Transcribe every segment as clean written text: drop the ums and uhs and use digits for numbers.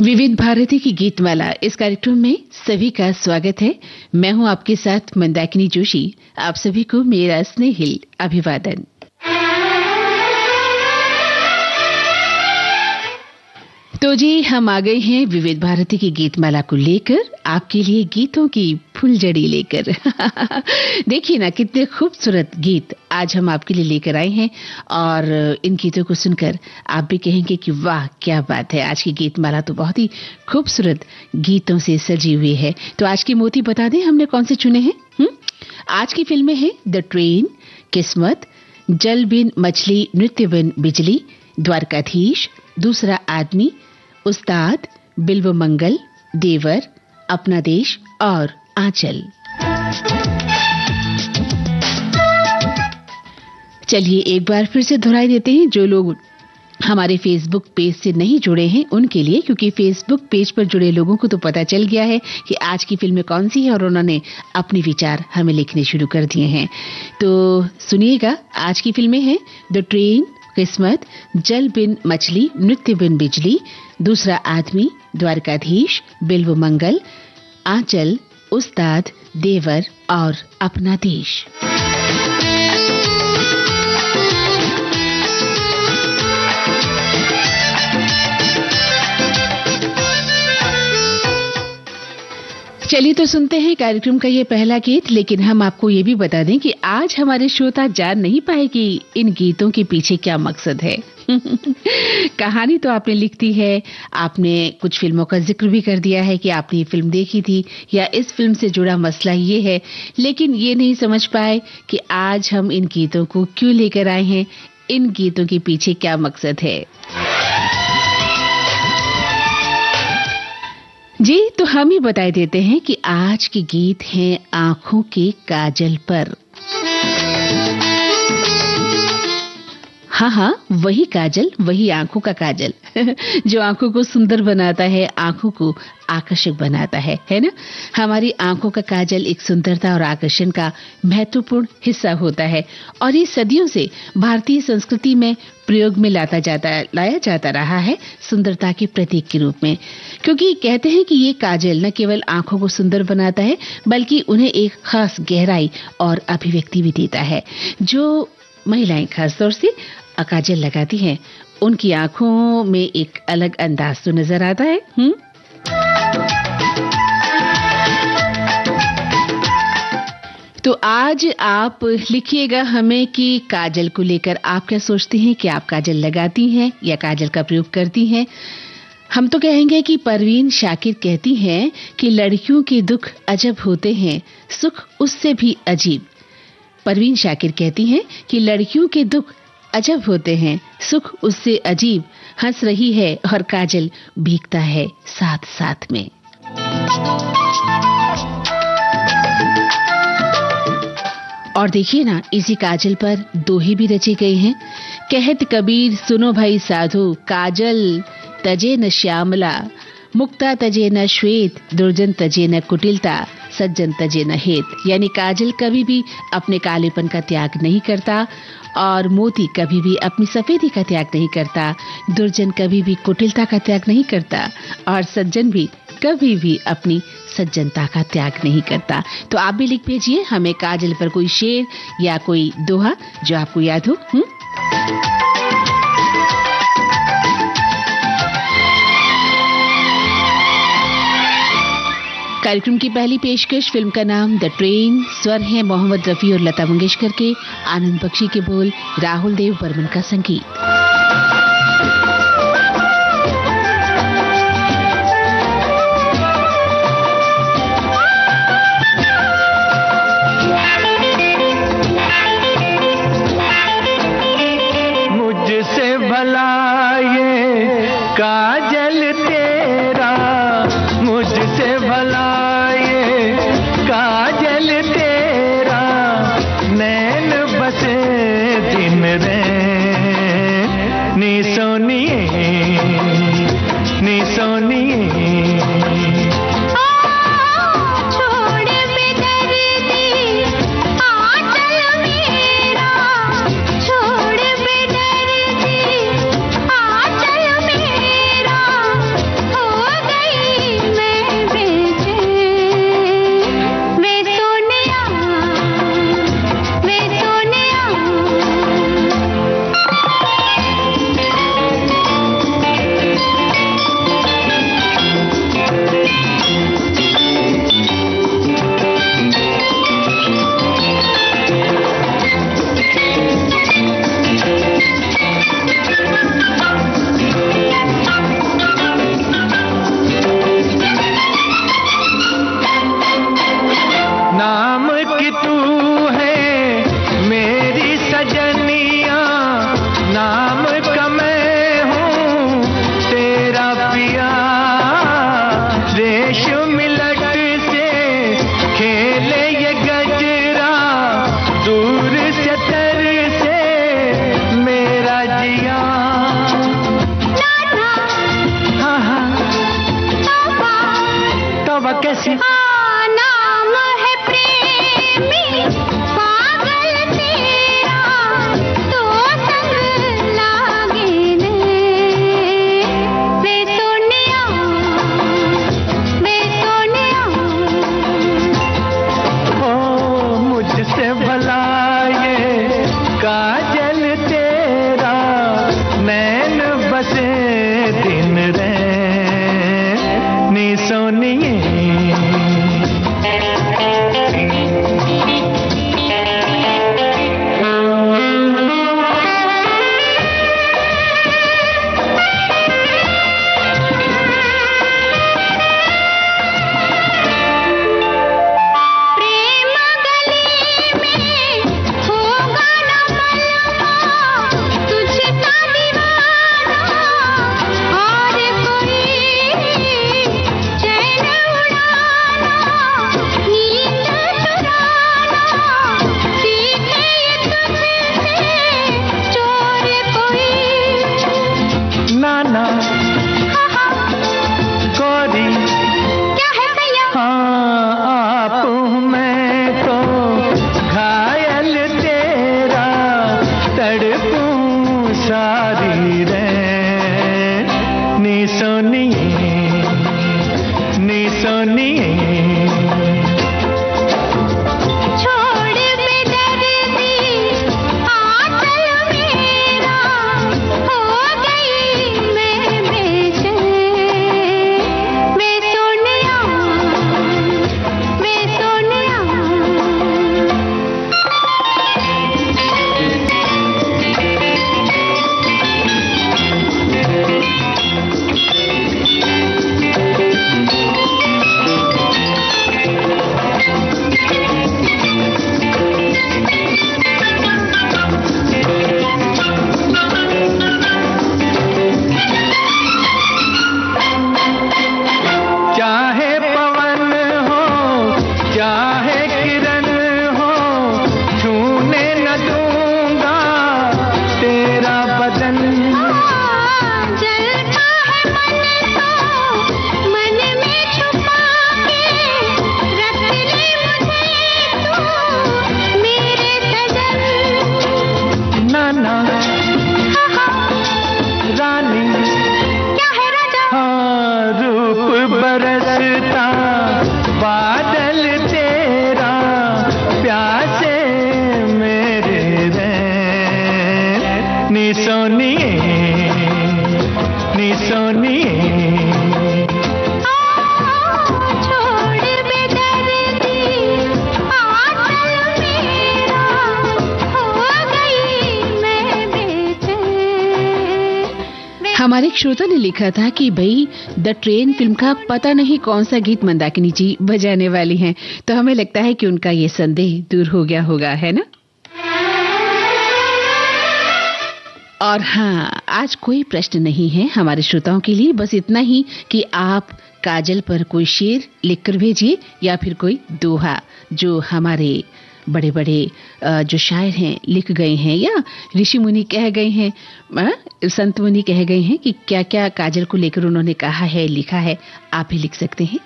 विविध भारती की गीतमाला इस कार्यक्रम में सभी का स्वागत है। मैं हूं आपके साथ मंदाकिनी जोशी। आप सभी को मेरा स्नेहिल अभिवादन। तो जी हम आ गए हैं विविध भारती की गीतमाला को लेकर, आपके लिए गीतों की फुलझड़ी लेकर। देखिए ना कितने खूबसूरत गीत आज हम आपके लिए लेकर आए हैं और इन गीतों को सुनकर आप भी कहेंगे कि वाह क्या बात है। आज की गीतमाला तो बहुत ही खूबसूरत गीतों से सजी हुई है। तो आज की मोती बता दें हमने कौन से चुने हैं? आज की फिल्में हैं द ट्रेन, किस्मत, जल बिन मछली नृत्य बिन बिजली, द्वारकाधीश, दूसरा आदमी, उस्ताद, बिल्व मंगल, देवर, अपना देश और आंचल। चलिए एक बार फिर से दोहराई देते हैं जो लोग हमारे फेसबुक पेज से नहीं जुड़े हैं उनके लिए, क्योंकि फेसबुक पेज पर जुड़े लोगों को तो पता चल गया है कि आज की फिल्में कौन सी है और उन्होंने अपने विचार हमें लिखने शुरू कर दिए हैं। तो सुनिएगा, आज की फिल्में हैं द ट्रेन, किस्मत, जल बिन मछली नृत्य बिन बिजली, दूसरा आदमी, द्वारकाधीश, बिल्व मंगल, आंचल, उस्ताद, देवर और अपना देश। चलिए तो सुनते हैं कार्यक्रम का ये पहला गीत। लेकिन हम आपको ये भी बता दें कि आज हमारे श्रोता जान नहीं पाए कि इन गीतों के पीछे क्या मकसद है। कहानी तो आपने लिख दी है, आपने कुछ फिल्मों का जिक्र भी कर दिया है कि आपने ये फिल्म देखी थी या इस फिल्म से जुड़ा मसला ये है, लेकिन ये नहीं समझ पाए कि आज हम इन गीतों को क्यों लेकर आए हैं, इन गीतों के पीछे क्या मकसद है। जी तो हम ही बता देते हैं कि आज के गीत हैं आंखों के काजल पर। हाँ, वही काजल, वही आंखों का काजल जो आंखों को सुंदर बनाता है, आंखों को आकर्षक बनाता है ना। हमारी आंखों का काजल एक सुंदरता और आकर्षण का महत्वपूर्ण हिस्सा होता है और ये सदियों से भारतीय संस्कृति में प्रयोग में लाया जाता रहा है सुंदरता के प्रतीक के रूप में, क्योंकि कहते हैं कि ये काजल न केवल आंखों को सुंदर बनाता है बल्कि उन्हें एक खास गहराई और अभिव्यक्ति भी देता है। जो महिलाएं खासतौर से काजल लगाती हैं उनकी आंखों में एक अलग अंदाज तो नजर आता है। तो आज आप लिखिएगा हमें कि काजल को लेकर आप क्या सोचते हैं, कि आप काजल लगाती हैं या काजल का प्रयोग करती हैं। हम तो कहेंगे कि परवीन शाकिर कहती हैं कि लड़कियों के दुख अजब होते हैं, सुख उससे भी अजीब। परवीन शाकिर कहती हैं कि लड़कियों के दुख अजब होते हैं, सुख उससे अजीब, हंस रही है और काजल भीगता है साथ साथ में। और देखिए ना, इसी काजल पर दोहे भी रचे गए हैं। कहत कबीर सुनो भाई साधु, काजल तजे न श्यामला, मुक्ता तजे न श्वेत, दुर्जन तजे न कुटिलता, सज्जन तजे न हेत। यानी काजल कभी भी अपने कालेपन का त्याग नहीं करता और मोती कभी भी अपनी सफेदी का त्याग नहीं करता, दुर्जन कभी भी कुटिलता का त्याग नहीं करता और सज्जन भी कभी भी अपनी सज्जनता का त्याग नहीं करता। तो आप भी लिख भेजिए हमें काजल पर कोई शेर या कोई दोहा जो आपको याद हो। कार्यक्रम की पहली पेशकश, फिल्म का नाम द ट्रेन, स्वर है मोहम्मद रफी और लता मंगेशकर के, आनंद बख्शी के बोल, राहुल देव बर्मन का संगीत। मुझसे भला ये काजल तेरा, मुझसे भला काजल तेरा, नैन बसे दिन रे नी सोनिए नी सोनिए। छोड़ तोबा कैसी नाम है प्रेमी पागल तेरा तो संग लागे ने वे सोनिया ओ मुझसे भला ये काजल तेरा नैन बसे दिन रे नी सोनिए प्रेम गली में होगा न मलमा तुझका दीवाना और कोई चैन उड़ाना नींद चुराना सीखे तुझसे चोर कोई नाना गोरी क्या है भैया हाँ आप मैं तो घायल तेरा तड़पूं सारी रे नी सोनिए छोड़ बेदर्दी आंचल मेरा हो गई मैं बेचैन वे सोनिया चाहे पवन हो चाहे किरण हो छूने न दूंगा तेरा बदन जलता है मन तो मन में छुपा के रख ले मुझे तू मेरे सजन नाना रानी क्या है राजा हाँ रूप बरसता बादल तेरा प्यासे मेरे रे नी सोनिए छोड़ बेदर्दी आंचल मेरा हो गई मैं बेचैन हमारे एक श्रोता ने लिखा था कि भाई द ट्रेन फिल्म का पता नहीं कौन सा गीत मंदाकिनी जी बजाने वाली हैं, तो हमें लगता है कि उनका ये संदेह दूर हो गया होगा, है ना। और हाँ, आज कोई प्रश्न नहीं है हमारे श्रोताओं के लिए, बस इतना ही कि आप काजल पर कोई शेर लिखकर भेजिए या फिर कोई दोहा जो हमारे बड़े बड़े जो शायर हैं लिख गए हैं या ऋषि मुनि कह गए हैं, संत मुनि कह गए हैं कि क्या क्या काजल को लेकर उन्होंने कहा है, लिखा है, आप भी लिख सकते हैं।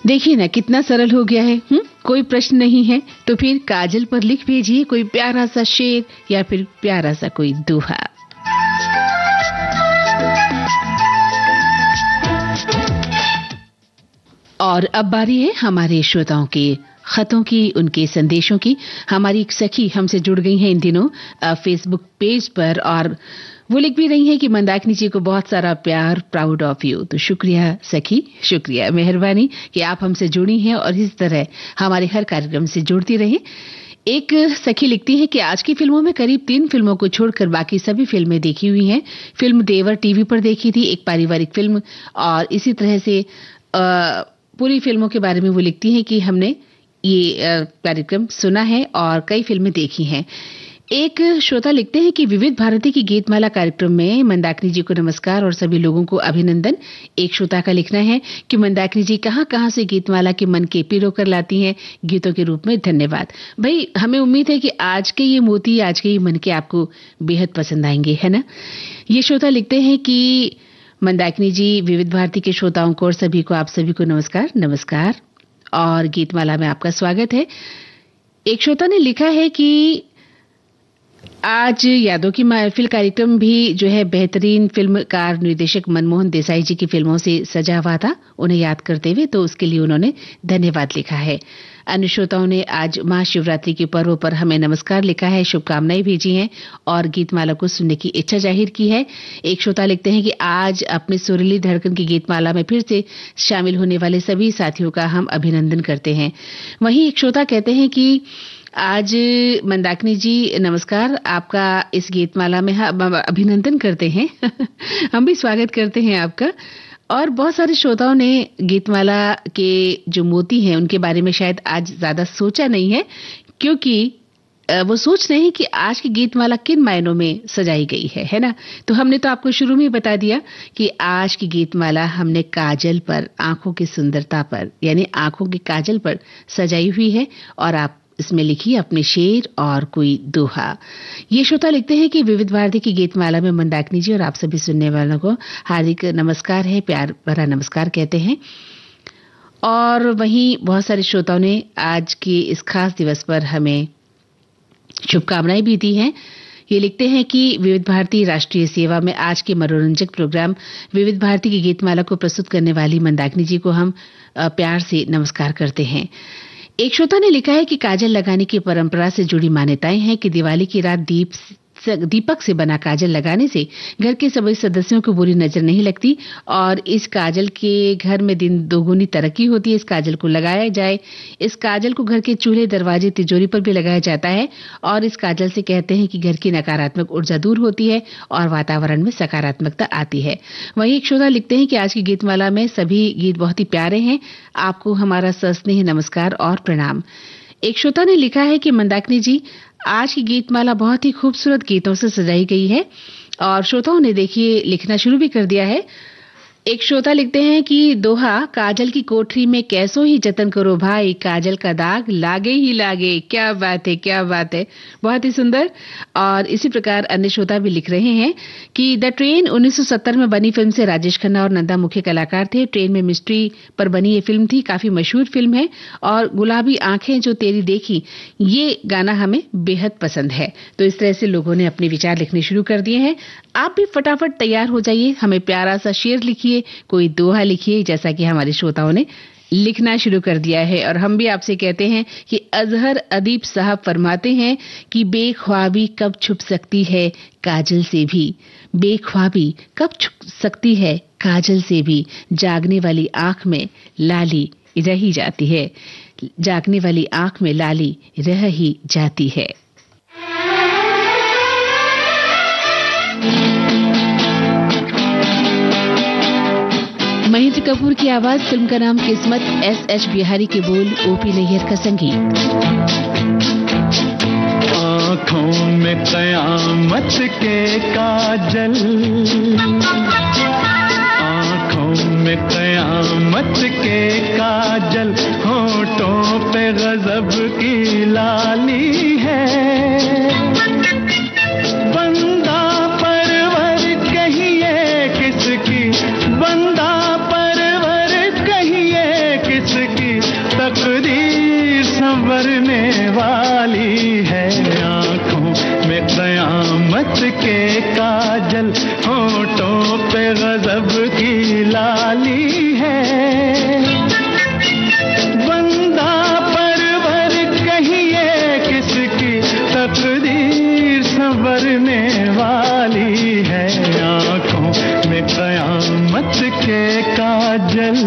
देखिए ना कितना सरल हो गया है। कोई प्रश्न नहीं है तो फिर काजल पर लिख भेजिए कोई प्यारा सा शेर या फिर प्यारा सा कोई दोहा। और अब बारी है हमारे श्रोताओं के खतों की, उनके संदेशों की। हमारी एक सखी हमसे जुड़ गई हैं इन दिनों फेसबुक पेज पर और वो लिख भी रही हैं कि मंदाकिनी जी को बहुत सारा प्यार, प्राउड ऑफ यू। तो शुक्रिया सखी, शुक्रिया, मेहरबानी कि आप हमसे जुड़ी हैं और इस तरह हमारे हर कार्यक्रम से जुड़ती रहें। एक सखी लिखती है कि आज की फिल्मों में करीब 3 फिल्मों को छोड़कर बाकी सभी फिल्में देखी हुई हैं। फिल्म देवर टीवी पर देखी थी, एक पारिवारिक फिल्म, और इसी तरह से पूरी फिल्मों के बारे में वो लिखती हैं कि हमने ये कार्यक्रम सुना है और कई फिल्में देखी हैं। एक श्रोता लिखते हैं कि विविध भारती की गीतमाला कार्यक्रम में मंदाकिनी जी को नमस्कार और सभी लोगों को अभिनंदन। एक श्रोता का लिखना है कि मंदाकिनी जी कहां-कहां से गीतमाला के मन के पिरो कर लाती हैं गीतों के रूप में। धन्यवाद भाई, हमें उम्मीद है कि आज के ये मोती, आज के ये मन के आपको बेहद पसंद आएंगे, है ना। ये श्रोता लिखते हैं कि मंदाकिनी जी, विविध भारती के श्रोताओं को और सभी को, आप सभी को नमस्कार। नमस्कार और गीतमाला में आपका स्वागत है। एक श्रोता ने लिखा है कि आज यादों की महफिल कार्यक्रम भी जो है बेहतरीन फिल्मकार निर्देशक मनमोहन देसाई जी की फिल्मों से सजा हुआ था, उन्हें याद करते हुए, तो उसके लिए उन्होंने धन्यवाद लिखा है। अन्य श्रोताओं ने आज महाशिवरात्रि के पर्व पर हमें नमस्कार लिखा है, शुभकामनाएं भेजी हैं और गीतमाला को सुनने की इच्छा जाहिर की है। एक श्रोता लिखते हैं कि आज अपनी सुरीली धड़कन की गीतमाला में फिर से शामिल होने वाले सभी साथियों का हम अभिनंदन करते हैं। वहीं एक श्रोता कहते हैं कि आज मंदाकिनी जी नमस्कार, आपका इस गीतमाला में हम अभिनंदन करते हैं हम भी स्वागत करते हैं आपका। और बहुत सारे श्रोताओं ने गीतमाला के जो मोती हैं उनके बारे में शायद आज ज्यादा सोचा नहीं है, क्योंकि वो सोच रहे हैं कि आज की गीतमाला किन मायनों में सजाई गई है ना। तो हमने तो आपको शुरू में ही बता दिया कि आज की गीतमाला हमने काजल पर, आंखों की सुंदरता पर, यानी आंखों के काजल पर सजाई हुई है और आप इसमें लिखिए अपने शेर और कोई दोहा। ये श्रोता लिखते हैं कि विविध भारती की गीतमाला में मंदाकिनी जी और आप सभी सुनने वालों को हार्दिक नमस्कार है, प्यार भरा नमस्कार कहते हैं। और वहीं बहुत सारे श्रोताओं ने आज के इस खास दिवस पर हमें शुभकामनाएं भी दी हैं। ये लिखते हैं कि विविध भारती राष्ट्रीय सेवा में आज के मनोरंजक प्रोग्राम विविध भारती की गीतमाला को प्रस्तुत करने वाली मंदाकिनी जी को हम प्यार से नमस्कार करते हैं। एक श्रोता ने लिखा है कि काजल लगाने की परंपरा से जुड़ी मान्यताएं हैं कि दिवाली की रात दीपक से बना काजल लगाने से घर के सभी सदस्यों को बुरी नजर नहीं लगती और इस काजल के घर में दिन दोगुनी तरक्की होती है। इस काजल को लगाया जाए, इस काजल को घर के चूल्हे, दरवाजे, तिजोरी पर भी लगाया जाता है और इस काजल से कहते हैं कि घर की नकारात्मक ऊर्जा दूर होती है और वातावरण में सकारात्मकता आती है। वहीं एक श्रोता लिखते हैं कि आज की गीतमाला में सभी गीत बहुत ही प्यारे हैं, आपको हमारा सस्नेह नमस्कार और प्रणाम। एक श्रोता ने लिखा है कि मंदाकिनी जी, आज की गीतमाला बहुत ही खूबसूरत गीतों से सजाई गई है और श्रोताओं ने देखिए लिखना शुरू भी कर दिया है। एक श्रोता लिखते हैं कि दोहा, काजल की कोठरी में कैसो ही जतन करो भाई, काजल का दाग लागे ही लागे। क्या बात है, क्या बात है, बहुत ही सुंदर। और इसी प्रकार अन्य श्रोता भी लिख रहे हैं कि द ट्रेन 1970 में बनी फिल्म से राजेश खन्ना और नंदा मुख्य कलाकार थे। ट्रेन में मिस्ट्री पर बनी ये फिल्म थी, काफी मशहूर फिल्म है और गुलाबी आंखें जो तेरी देखी, ये गाना हमें बेहद पसंद है। तो इस तरह से लोगों ने अपने विचार लिखने शुरू कर दिए हैं। आप भी फटाफट तैयार हो जाइए, हमें प्यारा सा शेर लिखिए, कोई दोहा लिखिए, जैसा कि हमारे श्रोताओं ने लिखना शुरू कर दिया है। और हम भी आपसे कहते हैं कि अजहर अदीब साहब फरमाते हैं कि बेख्वाबी कब छुप सकती है काजल से भी, बेख्वाबी कब छुप सकती है काजल से भी, जागने वाली आंख में लाली रह ही जाती है, जागने वाली आंख में लाली रह ही जाती है। महेंद्र कपूर की आवाज, फिल्म का नाम किस्मत, एस.एच. बिहारी के बोल, ओपी नैयर का संगीत। आँखों में कयामत के काजल, आँखों में कयामत के काजल, होठों पे गजब की लाली है। बंदा परवर कहिए किसकी, बंदा परवर कहिए किसकी, तकदीर संवरने वाली है। आँखों में कयामत के काजल, होठों पे गजब की लाली है। बंदा परवर कहिए किसकी, तकदीर संवरने वाली है। आँखों में कयामत के काजल।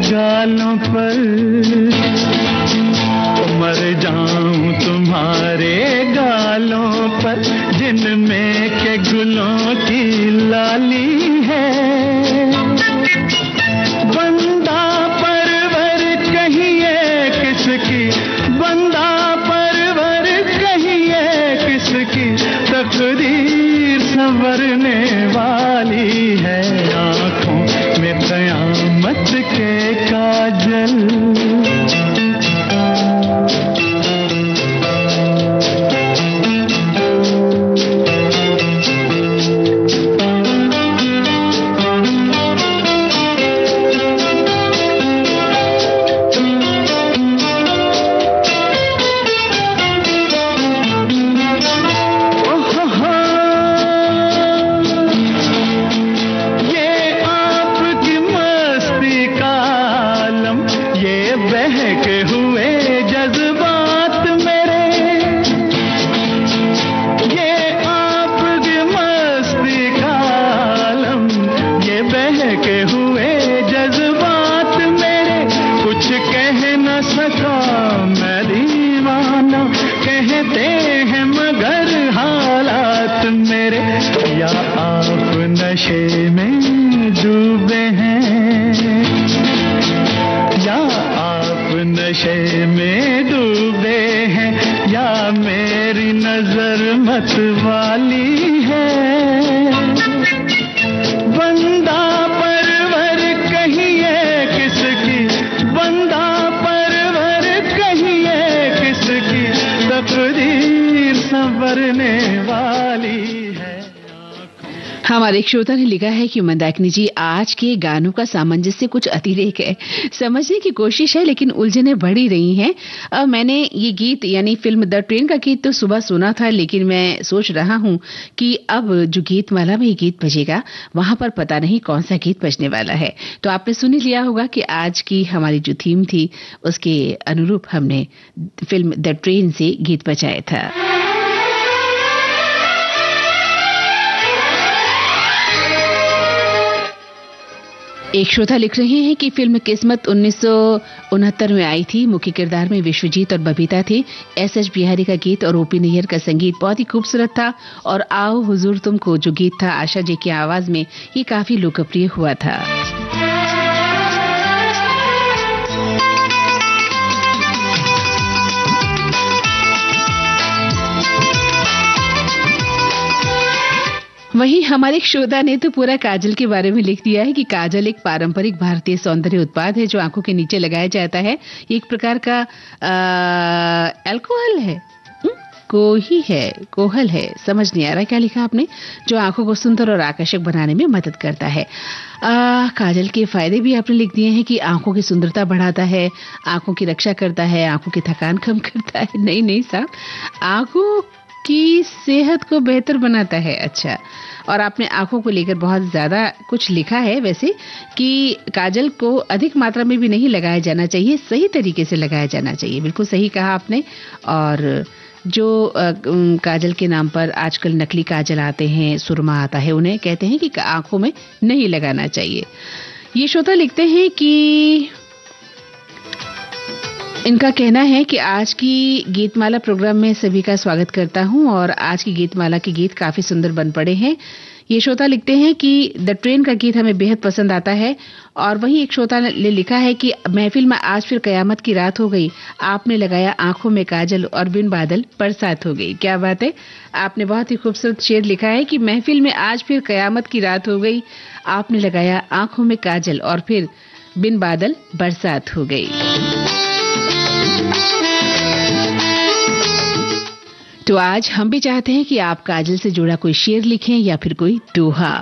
गालों पर, मर जाऊं तुम्हारे गालों पर, जिनमें के गुलों की लाली है। बंदा परवर कहिए किसकी, बंदा परवर कहिए किसकी, तकदीर संवरने वाली है। आंखों में कयामत के काजल, नशे में डूबे हैं, या आप नशे में डूबे हैं, या मेरी नजर मत वाली है। बंदा परवर कहिए किसकी, बंदा परवर कहिए किसकी, तकदीर संवरने वाली है। हमारे एक श्रोता ने लिखा है कि मंदाकिनी जी, आज के गानों का सामंजस्य कुछ अतिरेक है। समझने की कोशिश है लेकिन उलझने बढ़ ही रही हैं। मैंने ये गीत यानी फिल्म द ट्रेन का गीत तो सुबह सुना था, लेकिन मैं सोच रहा हूं कि अब जो गीतमाला में ये गीत बजेगा वहां पर पता नहीं कौन सा गीत बजने वाला है। तो आपने सुन ही लिया होगा कि आज की हमारी जो थीम थी उसके अनुरूप हमने फिल्म द ट्रेन से गीत बजाया था। एक श्रोता लिख रहे हैं कि फिल्म किस्मत 1969 में आई थी। मुख्य किरदार में विश्वजीत और बबीता थी। एस.एस. बिहारी का गीत और ओ.पी. नैयर का संगीत बहुत ही खूबसूरत था। और आओ हुजूर तुमको जो गीत था आशा जी की आवाज में, ये काफी लोकप्रिय हुआ था। वहीं हमारे श्रोता ने तो पूरा काजल के बारे में लिख दिया है कि काजल एक पारंपरिक भारतीय सौंदर्य उत्पाद है जो आंखों के नीचे लगाया जाता है। ये एक प्रकार का अल्कोहल है, कोहल है, समझ नहीं आ रहा क्या लिखा आपने, जो आंखों को सुंदर और आकर्षक बनाने में मदद करता है। काजल के फायदे भी आपने लिख दिए हैं कि आंखों की सुंदरता बढ़ाता है, आंखों की रक्षा करता है, आंखों की थकान कम करता है। नहीं साहब, आंखों की सेहत को बेहतर बनाता है। अच्छा, और आपने आंखों को लेकर बहुत ज्यादा कुछ लिखा है वैसे, कि काजल को अधिक मात्रा में भी नहीं लगाया जाना चाहिए, सही तरीके से लगाया जाना चाहिए। बिल्कुल सही कहा आपने। और जो काजल के नाम पर आजकल नकली काजल आते हैं, सुरमा आता है, उन्हें कहते हैं कि आंखों में नहीं लगाना चाहिए। ये श्रोता लिखते हैं कि इनका कहना है कि आज की गीतमाला प्रोग्राम में सभी का स्वागत करता हूं और आज की गीतमाला के गीत काफी सुंदर बन पड़े हैं। ये श्रोता लिखते हैं कि द ट्रेन का गीत हमें बेहद पसंद आता है। और वहीं एक श्रोता ने लिखा है कि महफिल में आज फिर कयामत की रात हो गई, आपने लगाया आंखों में काजल और बिन बादल बरसात हो गई। क्या बात है, आपने बहुत ही खूबसूरत शेर लिखा है कि महफिल में आज फिर कयामत की रात हो गई, आपने लगाया आंखों में काजल और फिर बिन बादल बरसात हो गई। तो आज हम भी चाहते हैं कि आप काजल से जुड़ा कोई शेर लिखें या फिर कोई दोहा।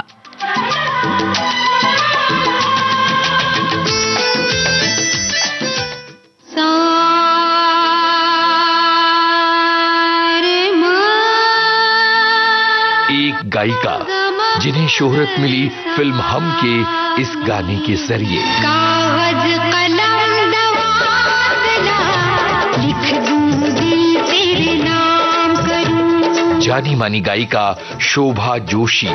एक गायिका जिन्हें शोहरत मिली फिल्म हम के इस गाने के जरिए। कागज कलम दवाला, लिख दूं दिल तेरे नाम करूं। जानी मानी गायिका शोभा जोशी।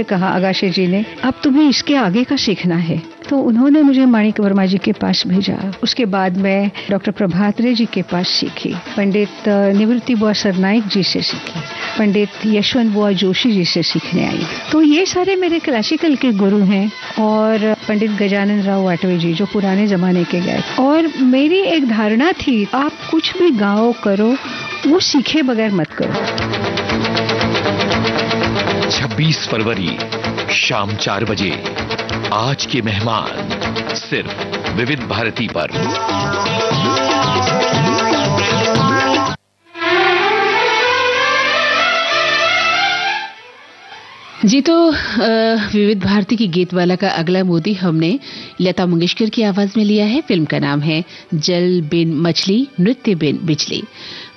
मुझे कहा आगाशे जी ने, अब तुम्हें इसके आगे का सीखना है। तो उन्होंने मुझे माणिक वर्मा जी के पास भेजा। उसके बाद मैं डॉक्टर प्रभात रे जी के पास सीखी, पंडित निवृत्ति बुआ सरनाइक जी से सीखी, पंडित यशवंत बुआ जोशी जी से सीखने आई। तो ये सारे मेरे क्लासिकल के गुरु हैं, और पंडित गजानन राव वाटवे जी जो पुराने जमाने के गायक। और मेरी एक धारणा थी, आप कुछ भी गाओ करो, वो सीखे बगैर मत करो। 26 फरवरी शाम 4 बजे आज के मेहमान सिर्फ विविध भारती पर। जी तो विविध भारती की गीतमाला का अगला मोती हमने लता मंगेशकर की आवाज में लिया है। फिल्म का नाम है जल बिन मछली नृत्य बिन बिजली।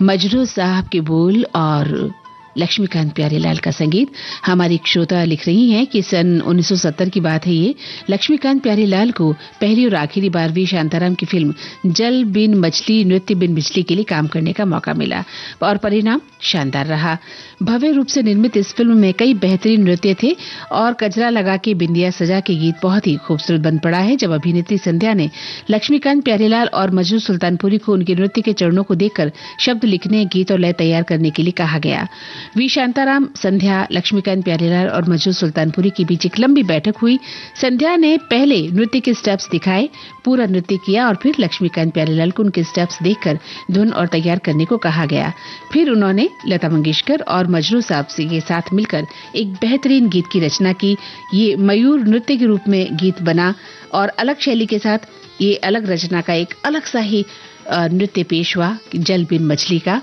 मजरू साहब के बोल और लक्ष्मीकांत प्यारेलाल का संगीत। हमारी एक श्रोता लिख रही हैं कि सन 1970 की बात है ये। लक्ष्मीकांत प्यारेलाल को पहली और आखिरी बार वी शांताराम की फिल्म जल बिन मछली नृत्य बिन बिजली के लिए काम करने का मौका मिला और परिणाम शानदार रहा। भव्य रूप से निर्मित इस फिल्म में कई बेहतरीन नृत्य थे और कजरा लगा के बिंदिया सजा के गीत बहुत ही खूबसूरत बन पड़ा है। जब अभिनेत्री संध्या ने लक्ष्मीकांत प्यारेलाल और मजरू सुल्तानपुरी को उनके नृत्य के चरणों को देखकर शब्द लिखने, गीत और लय तैयार करने के लिए कहा गया। वी शांताराम, संध्या, लक्ष्मीकांत प्यारेलाल और मजरू सुल्तानपुरी के बीच एक लंबी बैठक हुई। संध्या ने पहले नृत्य के स्टेप्स दिखाए, पूरा नृत्य किया और फिर लक्ष्मीकांत प्यारेलाल को उनके स्टेप्स देखकर धुन और तैयार करने को कहा गया। फिर उन्होंने लता मंगेशकर और मजरू साहब के साथ मिलकर एक बेहतरीन गीत की रचना की। ये मयूर नृत्य के रूप में गीत बना और अलग शैली के साथ ये अलग रचना का एक अलग सा ही नृत्य पेश हुआ, जल बिन मछली का,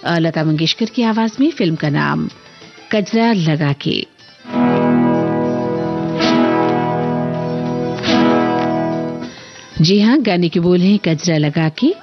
लता मंगेशकर की आवाज में। फिल्म का नाम कजरा लगा के। जी हाँ, गाने के बोल हैं कजरा लगा के।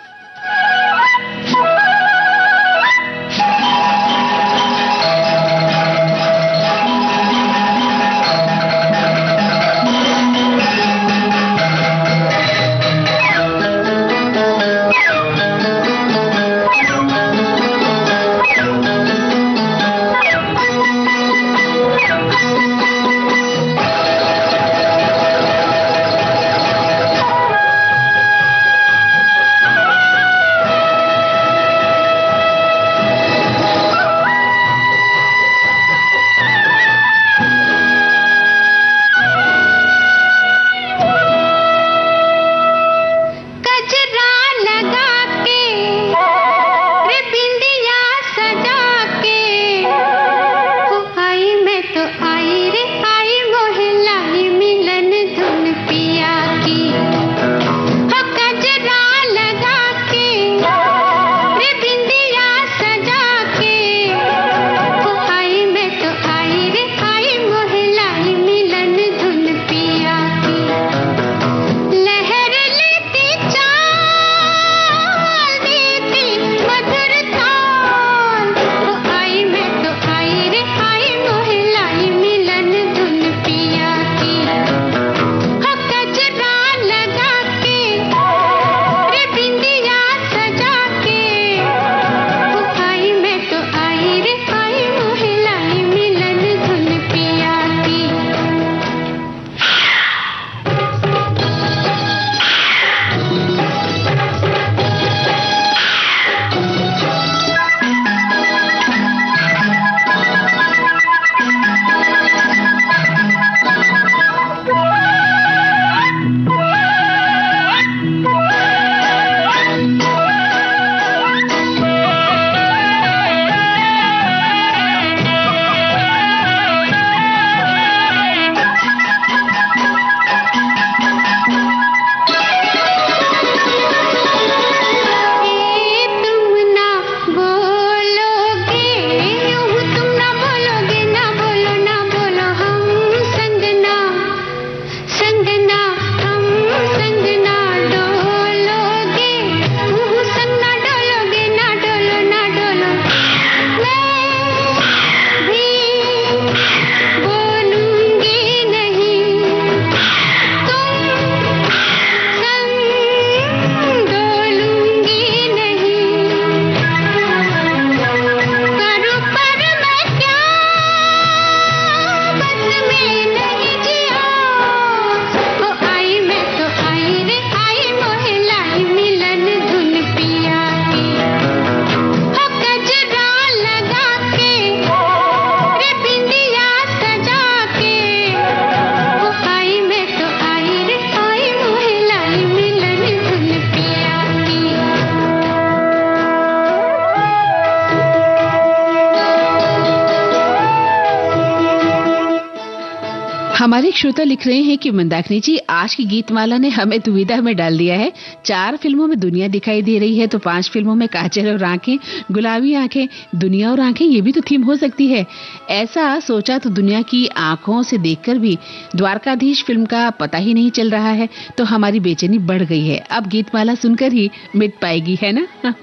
हमारे एक श्रोता लिख रहे हैं कि मंदाकिनी जी, आज की गीतमाला ने हमें दुविधा में डाल दिया है। 4 फिल्मों में दुनिया दिखाई दे रही है तो 5 फिल्मों में काजल और आंखें, गुलाबी आंखें, दुनिया और आंखें, ये भी तो थीम हो सकती है। ऐसा सोचा तो दुनिया की आंखों से देखकर भी द्वारकाधीश फिल्म का पता ही नहीं चल रहा है, तो हमारी बेचैनी बढ़ गई है। अब गीतमाला सुनकर ही मिट पाएगी, है ना?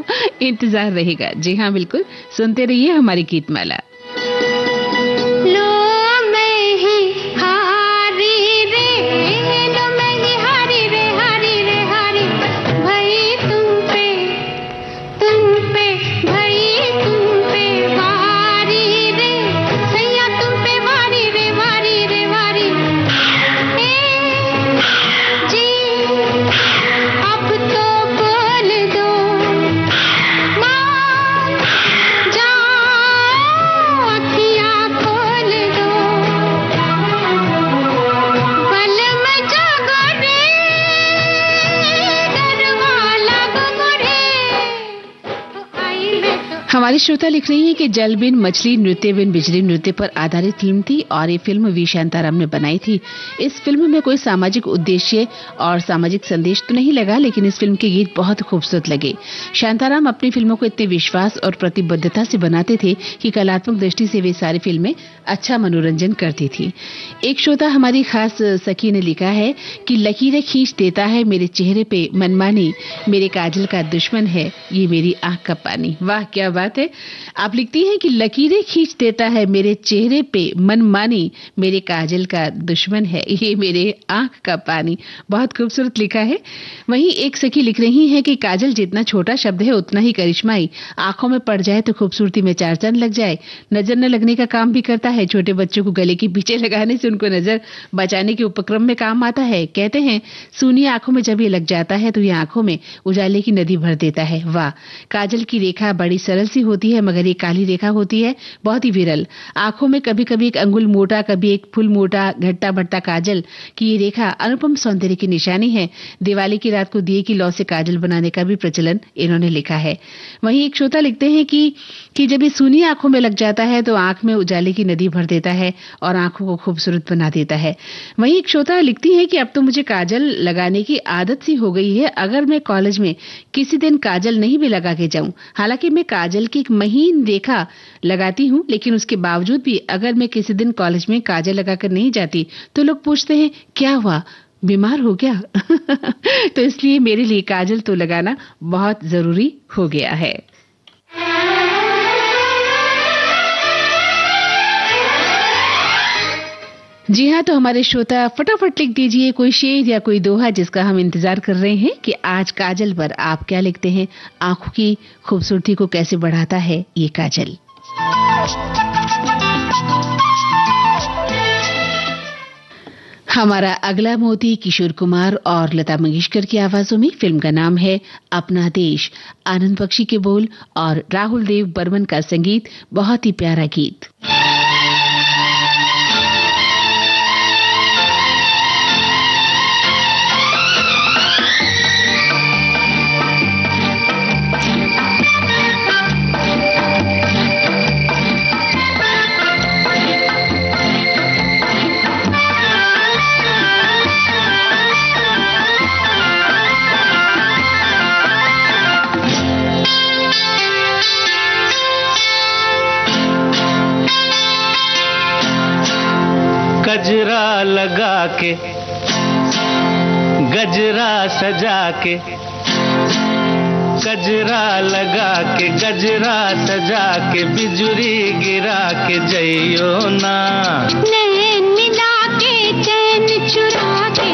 इंतजार रहेगा। जी हाँ, बिल्कुल सुनते रहिए हमारी गीतमाला। हमारी श्रोता लिख रही है कि जल बिन मछली, नृत्य बिन बिजली नृत्य पर आधारित फिल्म थी और ये फिल्म वी शांताराम ने बनाई थी। इस फिल्म में कोई सामाजिक उद्देश्य और सामाजिक संदेश तो नहीं लगा, लेकिन इस फिल्म के गीत बहुत खूबसूरत लगे। शांताराम अपनी फिल्मों को इतने विश्वास और प्रतिबद्धता से बनाते थे कि कलात्मक दृष्टि से वे सारी फिल्में अच्छा मनोरंजन करती थी। एक श्रोता हमारी खास सखी ने लिखा है कि लकीरें खींच देता है मेरे चेहरे पे मनमानी, मेरे काजल का दुश्मन है ये मेरी आंख का पानी। वाह, क्या बात है। आप लिखती हैं कि लकीरें खींच देता है मेरे चेहरे पे मनमानी, मेरे काजल का दुश्मन है ये मेरे आंख का पानी। बहुत खूबसूरत लिखा है। वहीं एक सखी लिख रही है कि काजल जितना छोटा शब्द है उतना ही करिश्माई, आंखों में पड़ जाए तो खूबसूरती में 4 चांद लग जाए। नजर न लगने का काम भी करता है, छोटे बच्चों को गले के पीछे लगाने से उनको नजर बचाने के उपक्रम में काम आता है। कहते हैं सूनी आंखों में जब ये लग जाता है तो ये आंखों में उजाले की नदी भर देता है। वाह, काजल की रेखा बड़ी सरल सी होती है मगर ये काली रेखा होती है बहुत ही विरल। आंखों में कभी कभी एक अंगुल मोटा, कभी एक फुल मोटा घट्टा बढ़ता काजल की ये रेखा अनुपम सौंदर्य की निशानी है। दिवाली की रात को दिए की लौ से काजल बनाने का भी प्रचलन इन्होंने लिखा है। वहीं एक श्रोता लिखते हैं कि जब ये सूनी आंखों में लग जाता है तो आंख में उजाले की नदी भर देता है और आंखों को खूबसूरत बना देता है। वहीं एक श्रोता लिखती है कि अब तो मुझे काजल लगाने की आदत सी हो गई है, अगर मैं कॉलेज में किसी दिन काजल नहीं भी लगा के जाऊं, हालांकि मैं काजल की एक महीन रेखा लगाती हूं, लेकिन उसके बावजूद भी अगर मैं किसी दिन कॉलेज में काजल लगाकर नहीं जाती तो लोग पूछते हैं क्या हुआ, बीमार हो गया? तो इसलिए मेरे लिए काजल तो लगाना बहुत जरूरी हो गया है। जी हाँ, तो हमारे श्रोता फटाफट लिख दीजिए कोई शेर या कोई दोहा जिसका हम इंतजार कर रहे हैं कि आज काजल पर आप क्या लिखते हैं। आंखों की खूबसूरती को कैसे बढ़ाता है ये काजल। हमारा अगला मोती किशोर कुमार और लता मंगेशकर की आवाजों में। फिल्म का नाम है अपना देश। आनंद बख्शी के बोल और राहुल देव बर्मन का संगीत। बहुत ही प्यारा गीत। गजरा लगा के, गजरा सजा के, गजरा लगा के, गजरा सजा के, बिजुरी गिरा के जइयो ना। नैन मिला के चैन चुरा के,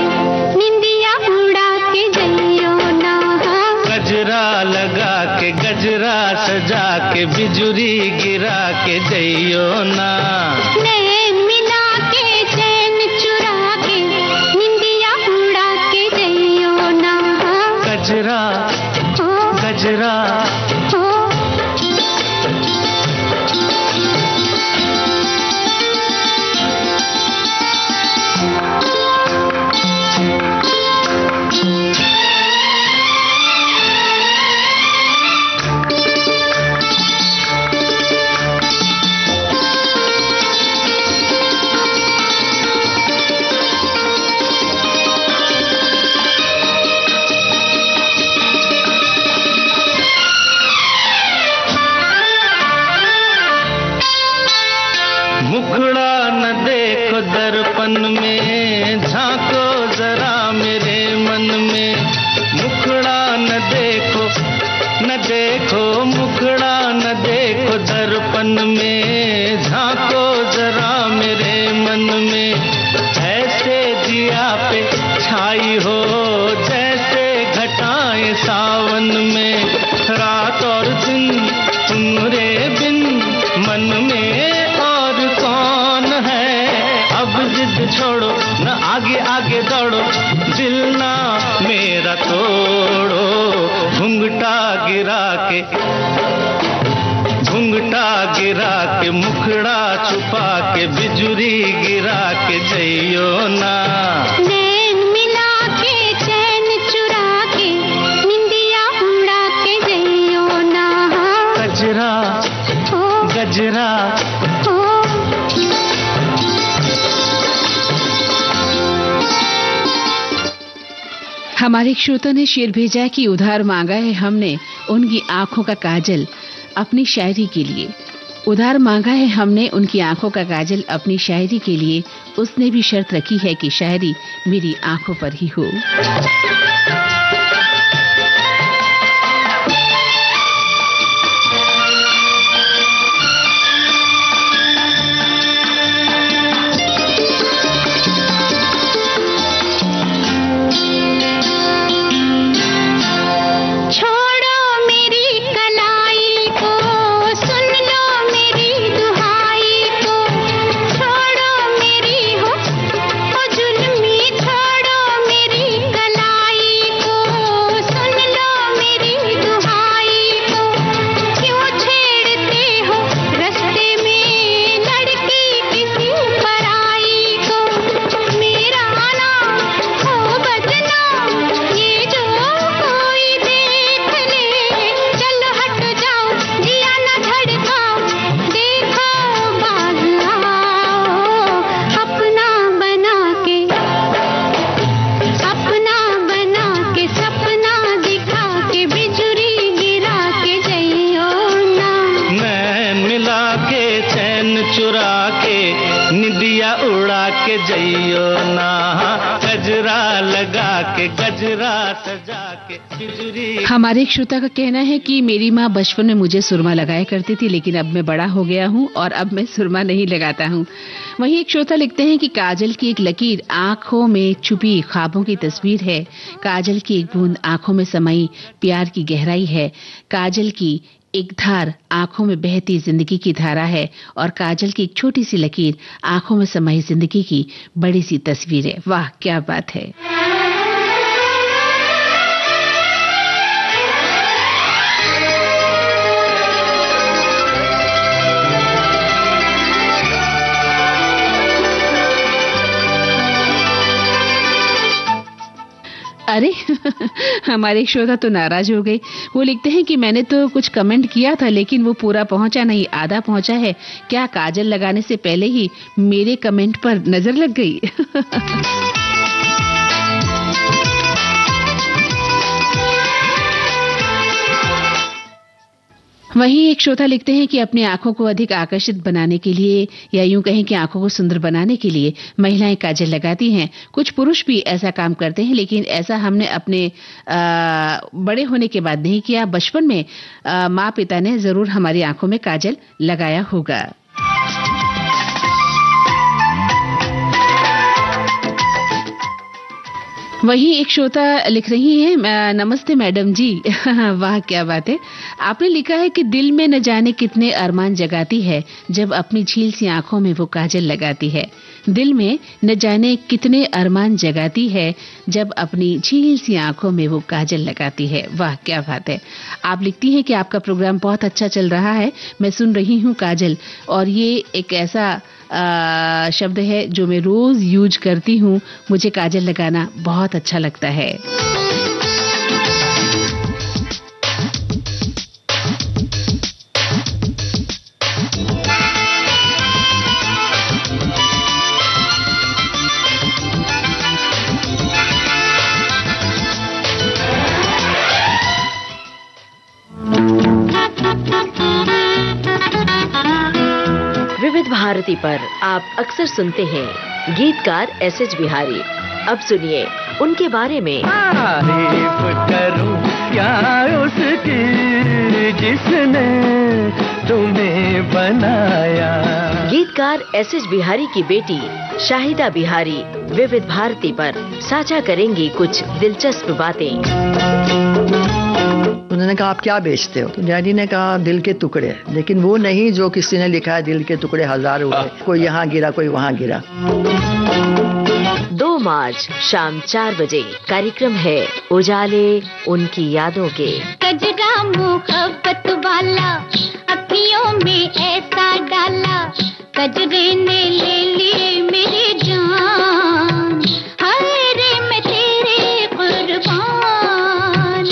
निंदिया उड़ा के जइयो ना। गजरा लगा के, गजरा सजा के, बिजुरी गिरा के जइयो ना। गजरा गजरा देखो दर्पण में, झांको जरा मेरे मन में, ऐसे जिया पे छाई हो जैसे घटाएं सावन में। रात और दिन तुम्हारे बिन मन में और कौन है, अब जिद छोड़ो न आगे आगे दौड़ो, दिल ना मेरा तोड़ो। घुंघटा गिरा के मुखड़ा छुपा के बिजुरी गिरा के जइयो ना। नैन मिला के चैन चुरा के निंदिया उड़ा के जइयो ना। गजरा गजरा हमारे एक श्रोता ने शेर भेजा है कि उधार मांगा है हमने उनकी आंखों का काजल अपनी शायरी के लिए। उधार मांगा है हमने उनकी आंखों का काजल अपनी शायरी के लिए, उसने भी शर्त रखी है कि शायरी मेरी आंखों पर ही हो। हमारे एक श्रोता का कहना है कि मेरी माँ बचपन में मुझे सुरमा लगाया करती थी, लेकिन अब मैं बड़ा हो गया हूँ और अब मैं सुरमा नहीं लगाता हूँ। वहीं एक श्रोता लिखते हैं कि काजल की एक लकीर आंखों में छुपी ख्वाबों की तस्वीर है, काजल की एक बूंद आंखों में समाई प्यार की गहराई है, काजल की एक धार आंखों में बहती जिंदगी की धारा है, और काजल की एक छोटी सी लकीर आंखों में समाई जिंदगी की बड़ी सी तस्वीर है। वाह क्या बात है। अरे हमारे एक श्रोता तो नाराज हो गए। वो लिखते हैं कि मैंने तो कुछ कमेंट किया था लेकिन वो पूरा पहुंचा नहीं, आधा पहुंचा है। क्या काजल लगाने से पहले ही मेरे कमेंट पर नजर लग गई? वहीं एक श्रोता लिखते हैं कि अपनी आंखों को अधिक आकर्षित बनाने के लिए, या यूं कहें कि आंखों को सुंदर बनाने के लिए महिलाएं काजल लगाती हैं। कुछ पुरुष भी ऐसा काम करते हैं, लेकिन ऐसा हमने अपने बड़े होने के बाद नहीं किया। बचपन में माँ पिता ने जरूर हमारी आंखों में काजल लगाया होगा। वहीं एक श्रोता लिख रही हैं, नमस्ते मैडम जी। वाह क्या बात है। आपने लिखा है कि दिल में न जाने कितने अरमान जगाती है जब अपनी झील सी आंखों में वो काजल लगाती है। दिल में न जाने कितने अरमान जगाती है जब अपनी झील सी आंखों में वो काजल लगाती है। वाह क्या बात है। आप लिखती हैं कि आपका प्रोग्राम बहुत अच्छा चल रहा है, मैं सुन रही हूँ काजल, और ये एक ऐसा शब्द है जो मैं रोज यूज करती हूँ। मुझे काजल लगाना बहुत अच्छा लगता है। विविध भारती पर आप अक्सर सुनते हैं गीतकार एस.एच. बिहारी। अब सुनिए उनके बारे में। तारीफ करूं क्या उसकी जिसने तुम्हें बनाया। गीतकार एस.एस. बिहारी की बेटी शाहिदा बिहारी विविध भारती पर साझा करेंगी कुछ दिलचस्प बातें। उन्होंने कहा आप क्या बेचते हो? तो डैडी ने कहा दिल के टुकड़े, लेकिन वो नहीं जो किसी ने लिखा है दिल के टुकड़े हजार हुए, कोई यहाँ गिरा कोई वहाँ गिरा। 2 मार्च शाम 4 बजे कार्यक्रम है उजाले उनकी यादों के। कजरा मोहब्बत वाला अखियों में ऐसा डाला, कजरे ने ले लिए मेरी जान, हाय रे मैं तेरे कुर्बान।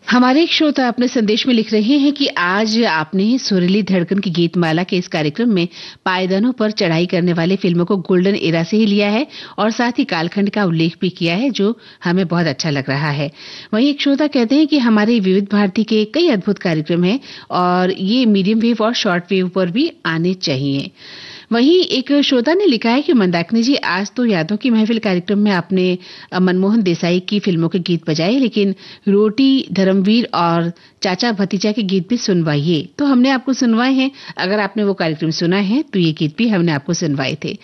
हमारे एक श्रोता अपने संदेश में लिख रहे हैं कि आज आपने सुरीली धड़कन की गीतमाला के इस कार्यक्रम में पायदानों पर चढ़ाई करने वाले फिल्मों को गोल्डन एरा से ही लिया है और साथ ही कालखंड का उल्लेख भी किया है, जो हमें बहुत अच्छा लग रहा है। वहीं एक श्रोता कहते हैं कि हमारे विविध भारती के कई अद्भुत कार्यक्रम हैं और ये मीडियम वेव और शॉर्ट वेव पर भी आने चाहिए। वहीं एक श्रोता ने लिखा है कि मंदाकिनी जी, आज तो यादों की महफिल कार्यक्रम में आपने मनमोहन देसाई की फिल्मों के गीत बजाए, लेकिन रोटी, धर्मवीर और चाचा भतीजा के गीत भी सुनवाइए। तो हमने आपको सुनवाए हैं। अगर आपने वो कार्यक्रम सुना है तो ये गीत भी हमने आपको सुनवाए थे।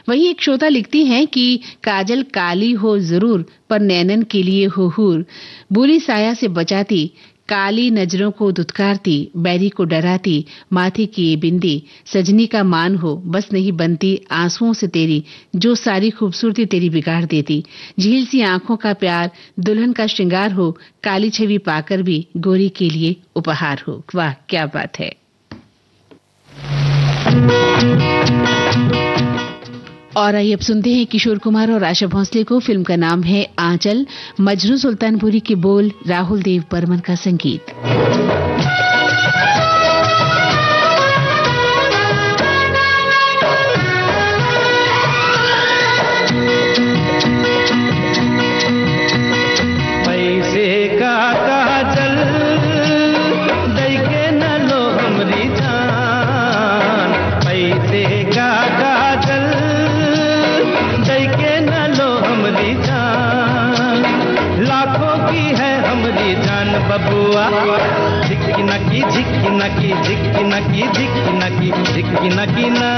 वहीं एक श्रोता लिखती हैं कि काजल काली हो जरूर पर नैनन के लिए हो हूर, बुरी साया से बचाती, काली नजरों को दुत्कारती, बैरी को डराती, माथे की ये बिंदी, सजनी का मान हो बस नहीं बनती, आंसुओं से तेरी जो सारी खूबसूरती तेरी बिगाड़ देती, झील सी आंखों का प्यार दुल्हन का श्रृंगार हो, काली छवि पाकर भी गोरी के लिए उपहार हो। वाह क्या बात है। और आइए अब सुनते हैं किशोर कुमार और आशा भोसले को। फिल्म का नाम है आंचल। मजनू सुल्तानपुरी के बोल, राहुल देव बर्मन का संगीत। पैसे का काजल दई के न लो हमरी जान, पैसे का काजल दई के न लो हमरी जान, लाखों की है हमरी जान बबुआ, झिकी नकी झिकी नकी झिकी नकी झिकी नकी झिकी नकी ना।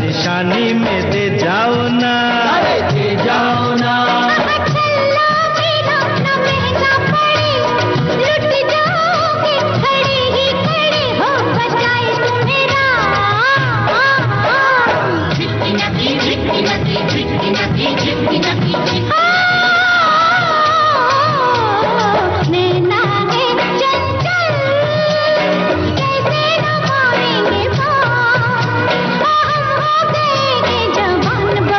निशानी में दे जाओ ना, अरे दे जाओ ना। जवान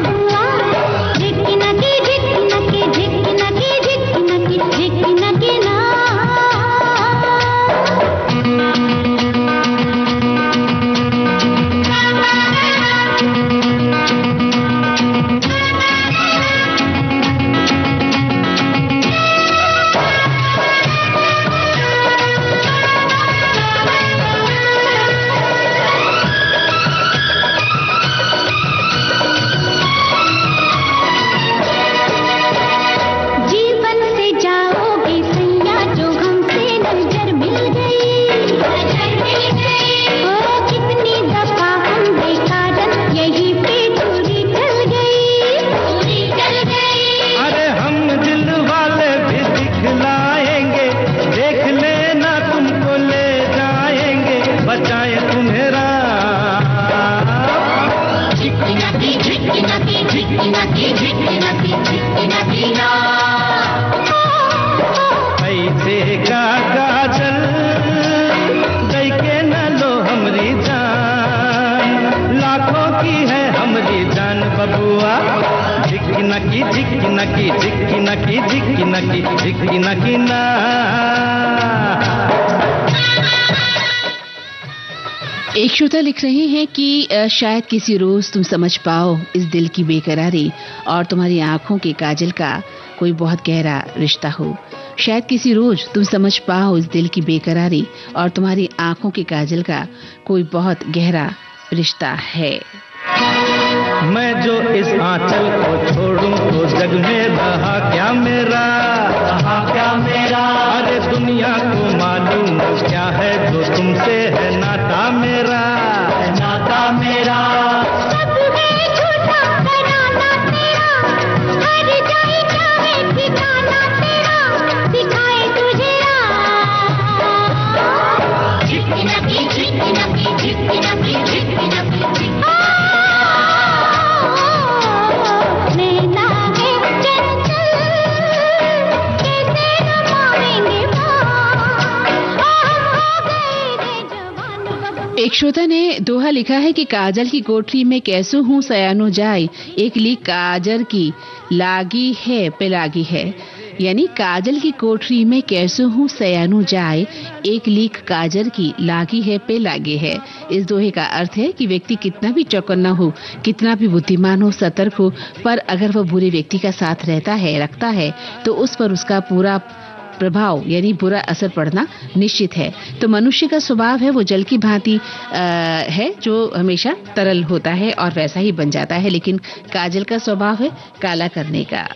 की जान बबुआ, झिकी नकी झिकी नकी झिकी नकी झिकी नकी झिकी नकी ना। एक श्रोता लिख रहे हैं कि शायद किसी रोज तुम समझ पाओ इस दिल की बेकरारी और तुम्हारी आंखों के काजल का कोई बहुत गहरा रिश्ता हो। शायद किसी रोज तुम समझ पाओ इस दिल की बेकरारी और तुम्हारी आंखों के काजल का कोई बहुत गहरा रिश्ता है। मैं जो इस आंचल को छोड़ूं तो जग में रहा क्या मेरा, रहा क्या मेरा। अरे दुनिया को मालूम क्या है जो तुमसे है नाता मेरा, नाता मेरा। सब है झूठा कराना तेरा, हर जाए चाहे ठिकाना तेरा, दिखाए तुझे झिकी नकी झिकी नकी झिकी नकी झिकी नकी। एक श्रोता ने दोहा लिखा है कि काजल की कोठरी में कैसो हूँ सयानो जाए, एक लीक काजल की लागी है पे लागी है। यानी काजल की कोठरी में कैसो हूँ सयानो जाए, एक लीक काजल की लागी है पे लागे है। इस दोहे का अर्थ है कि व्यक्ति कितना भी चौकन्ना हो, कितना भी बुद्धिमान हो, सतर्क हो, पर अगर वह बुरे व्यक्ति का साथ रहता है, रखता है, तो उस पर उसका पूरा प्रभाव यानी बुरा असर पड़ना निश्चित है। तो मनुष्य का स्वभाव है वो जल की भांति है जो हमेशा तरल होता है और वैसा ही बन जाता है, लेकिन काजल का स्वभाव है काला करने का।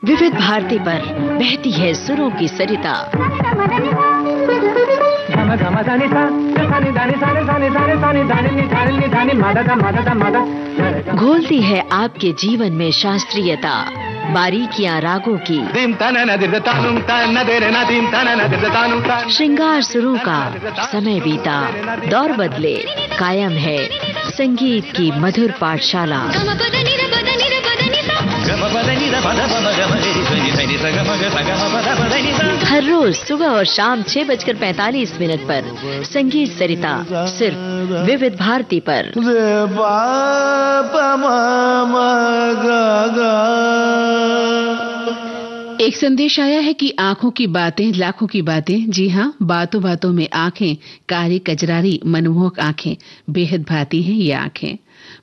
विविध भारती पर बहती है सुरों की सरिता। घोलती है आपके जीवन में शास्त्रीयता, बारीकियां रागों की, श्रृंगार सुरों का। समय बीता, दौर बदले, कायम है संगीत की मधुर पाठशाला। हर रोज सुबह और शाम 6:45 पर संगीत सरिता, सिर्फ विविध भारती पर। एक संदेश आया है कि आंखों की बातें लाखों की बातें। जी हाँ, बातों बातों में आंखें, कारी कजरारी मनमोहक आंखें, बेहद भाती हैं ये आंखें।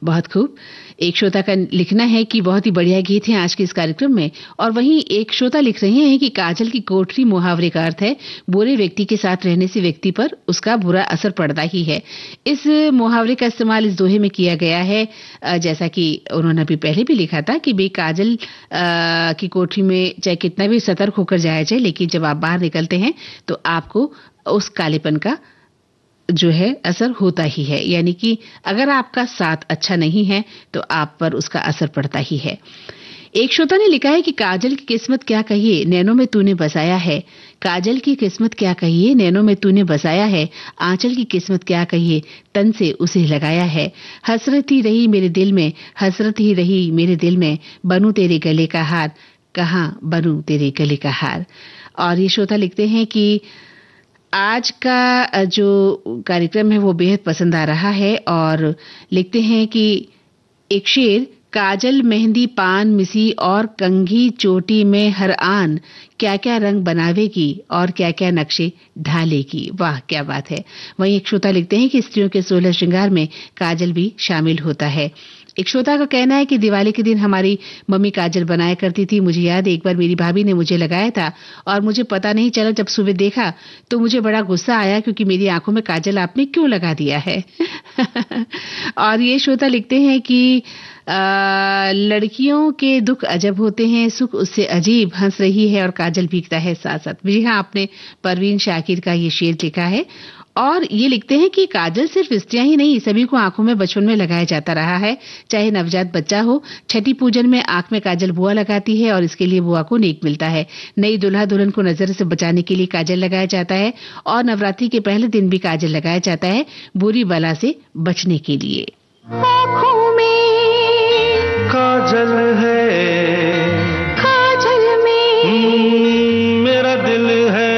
बहुत खूब। एक श्रोता का लिखना है कि बहुत ही बढ़िया गीत है आज के इस कार्यक्रम में। और वहीं एक श्रोता लिख रहे हैं कि काजल की कोठरी मुहावरे का अर्थ है बुरे व्यक्ति के साथ रहने से व्यक्ति पर उसका बुरा असर पड़ता ही है। इस मुहावरे का इस्तेमाल इस दोहे में किया गया है, जैसा कि उन्होंने अभी पहले भी लिखा था कि भाई काजल की कोठरी में चाहे कितना भी सतर्क होकर जाया जाए, लेकिन जब आप बाहर निकलते हैं तो आपको उस कालेपन का जो है असर होता ही है। यानी कि अगर आपका साथ अच्छा नहीं है तो आप पर उसका असर पड़ता ही है। एक श्रोता ने लिखा है कि काजल की किस्मत क्या कहिए, नैनों में तूने बसाया है। काजल की किस्मत क्या कहिए, नैनों में तूने बसाया है। आंचल की किस्मत क्या कहिए, तन से उसे लगाया है। हसरत ही रही मेरे दिल में, हसरत ही रही मेरे दिल में, बनूं तेरे गले का हार, कहाँ बनूं तेरे गले का हार। और ये श्रोता लिखते हैं कि आज का जो कार्यक्रम है वो बेहद पसंद आ रहा है और लिखते हैं कि एक शेर, काजल मेहंदी पान मिसी और कंघी चोटी में हर आन, क्या क्या रंग बनावेगी और क्या क्या नक्शे ढालेगी। वाह क्या बात है। वहीं एक श्रोता लिखते हैं कि स्त्रियों के 16 श्रृंगार में काजल भी शामिल होता है। एक श्रोता का कहना है कि दिवाली के दिन हमारी मम्मी काजल बनाया करती थी। मुझे याद है एक बार मेरी भाभी ने मुझे लगाया था और मुझे पता नहीं चला, जब सुबह देखा तो मुझे बड़ा गुस्सा आया क्योंकि मेरी आंखों में काजल आपने क्यों लगा दिया है। और ये श्रोता लिखते हैं कि लड़कियों के दुख अजब होते हैं, सुख उससे अजीब, हंस रही है और काजल भीगता है साथ साथ। जी हाँ, आपने परवीन शाकिर का ये शेर लिखा है। और ये लिखते हैं कि काजल सिर्फ स्त्रियां ही नहीं, सभी को आंखों में बचपन में लगाया जाता रहा है, चाहे नवजात बच्चा हो। छठी पूजन में आंख में काजल बुआ लगाती है और इसके लिए बुआ को नेक मिलता है। नई दुल्हा दुल्हन को नजर से बचाने के लिए काजल लगाया जाता है और नवरात्रि के पहले दिन भी काजल लगाया जाता है बुरी बला से बचने के लिए। काजल है, काजल में मेरा दिल है,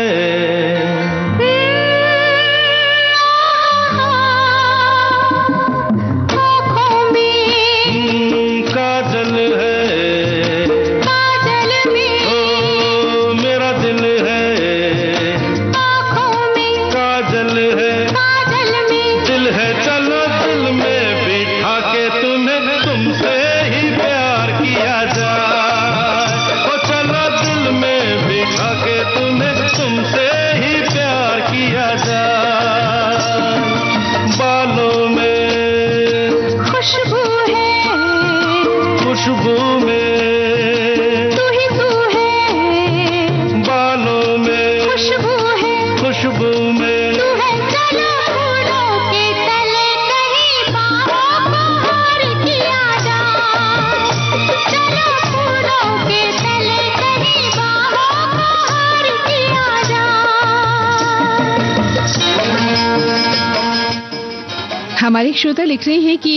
हमारे श्रोता लिख रहे हैं कि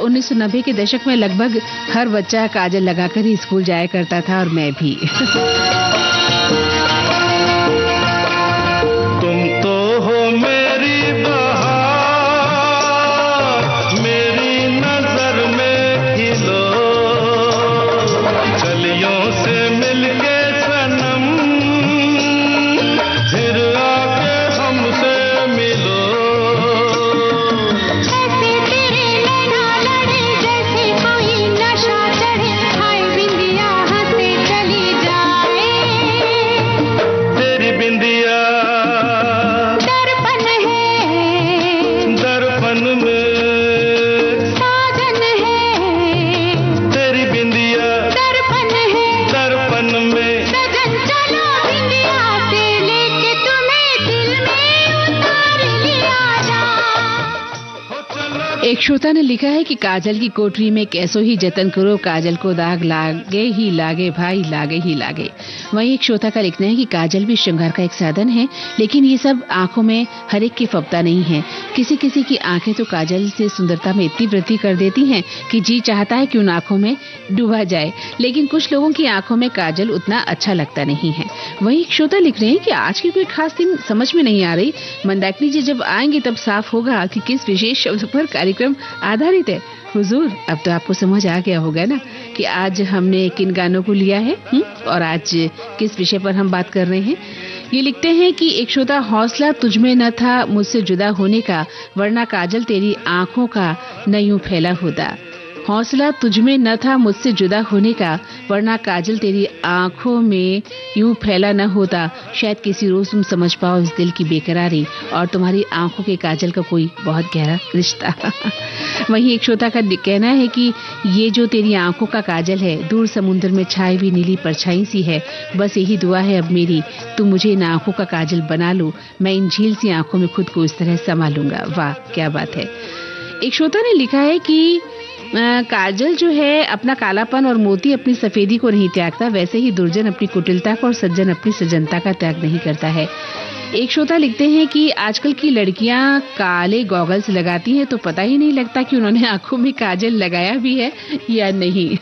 1990 के दशक में लगभग हर बच्चा काजल लगाकर ही स्कूल जाया करता था और मैं भी। तुम तो हो मेरी बहार, मेरी नजर में खिलो, कलियों से मिलके सनम, फिर आके हमसे मिलो। ऐसे तेरे नैना लड़े जैसे कोई नशा चढ़े, हाय बिंदिया हंसे चली जाए। तेरी बिंदिया दर्पण है, दर्पण में साजन है, तेरी बिंदिया दर्पण है, दर्पण में। सजन चलो बिंदिया से लेके तुम्हें दिल में उतार लिया जा। एक श्रोता ने लिखा है कि काजल की कोठरी में कैसो ही जतन करो, काजल को दाग लागे ही लागे भाई, लागे ही लागे। वहीं एक श्रोता का लिखना है कि काजल भी श्रृंगार का एक साधन है, लेकिन ये सब आंखों में हर एक की फबता नहीं है। किसी किसी की आंखें तो काजल से सुंदरता में इतनी वृद्धि कर देती हैं कि जी चाहता है कि उन आंखों में डूबा जाए, लेकिन कुछ लोगों की आंखों में काजल उतना अच्छा लगता नहीं है। वहीं एक श्रोता लिख रहे हैं कि आज की कोई खास दिन समझ में नहीं आ रही, मंदाकिनी जी जब आएंगे तब साफ होगा कि किस विशेष शब्द पर कार्यक्रम आधारित है। हुजूर, अब तो आपको समझ आ गया होगा ना कि आज हमने किन गानों को लिया है और आज किस विषय पर हम बात कर रहे हैं। ये लिखते हैं कि एक श्रोता, हौसला तुझमें न था मुझसे जुदा होने का, वरना काजल तेरी आंखों का न यूं फैला होता। हौसला तुझमें न था मुझसे जुदा होने का, वरना काजल तेरी आंखों में यूं फैला न होता। शायद किसी रोज तुम समझ पाओ इस दिल की बेकरारी और तुम्हारी आंखों के काजल का कोई बहुत गहरा रिश्ता। वहीं एक श्रोता का कहना है कि ये जो तेरी आंखों का काजल है, दूर समुद्र में छाई हुई नीली परछाई सी है। बस यही दुआ है अब मेरी, तुम मुझे इन आंखों का काजल बना लो, मैं इन झील सी आंखों में खुद को इस तरह संभालूंगा। वाह क्या बात है। एक श्रोता ने लिखा है कि काजल जो है अपना कालापन और मोती अपनी सफेदी को नहीं त्यागता, वैसे ही दुर्जन अपनी कुटिलता को और सज्जन अपनी सज्जनता का त्याग नहीं करता है। एक श्रोता लिखते हैं कि आजकल की लड़कियां काले गॉगल्स लगाती हैं तो पता ही नहीं लगता कि उन्होंने आंखों में काजल लगाया भी है या नहीं।